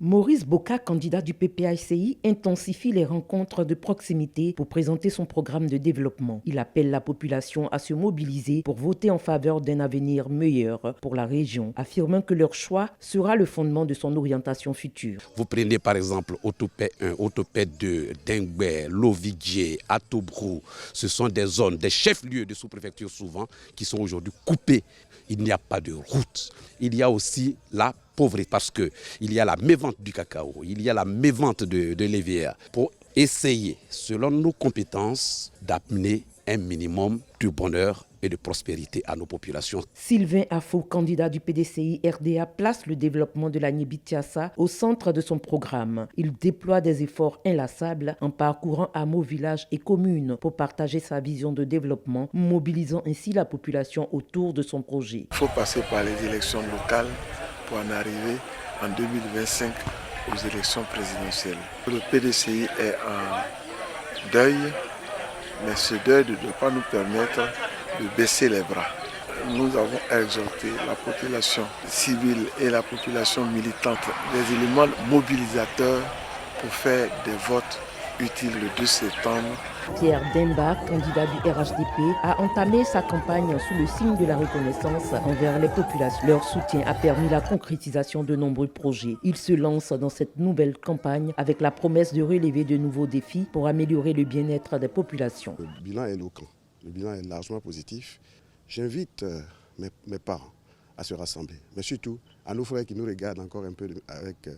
Maurice Boka, candidat du PPACI, intensifie les rencontres de proximité pour présenter son programme de développement. Il appelle la population à se mobiliser pour voter en faveur d'un avenir meilleur pour la région, affirmant que leur choix sera le fondement de son orientation future. Vous prenez par exemple Otopet 1, Otopet 2, Dengbe, Lovidje, Atobrou. Ce sont des zones, des chefs-lieux de sous-préfecture souvent qui sont aujourd'hui coupés. Il n'y a pas de route. Il y a aussi la pauvreté parce qu'il y a la mévente du cacao, il y a la mévente de l'EVA. Pour essayer, selon nos compétences, d'amener un minimum de bonheur et de prospérité à nos populations. Sylvain Afo, candidat du PDCI RDA, place le développement de la Niébitiassa au centre de son programme. Il déploie des efforts inlassables en parcourant hameaux, villages et communes pour partager sa vision de développement, mobilisant ainsi la population autour de son projet. Il faut passer par les élections locales pour en arriver en 2025 aux élections présidentielles. Le PDCI est en deuil, mais ce deuil ne doit pas nous permettre de baisser les bras. Nous avons exhorté la population civile et la population militante, des éléments mobilisateurs pour faire des votes utiles le 2 septembre. Pierre Demba, candidat du RHDP, a entamé sa campagne sous le signe de la reconnaissance envers les populations. Leur soutien a permis la concrétisation de nombreux projets. Il se lance dans cette nouvelle campagne avec la promesse de relever de nouveaux défis pour améliorer le bien-être des populations. Le bilan est éloquent, le bilan est largement positif. J'invite mes parents à se rassembler, mais surtout à nos frères qui nous regardent encore avec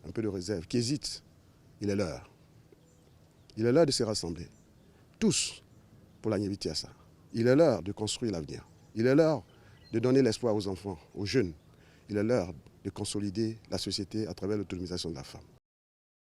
un peu de réserve, qui hésitent. Il est l'heure. Il est l'heure de se rassembler, tous, pour la Niébitiassa. Il est l'heure de construire l'avenir. Il est l'heure de donner l'espoir aux enfants, aux jeunes. Il est l'heure de consolider la société à travers l'autonomisation de la femme.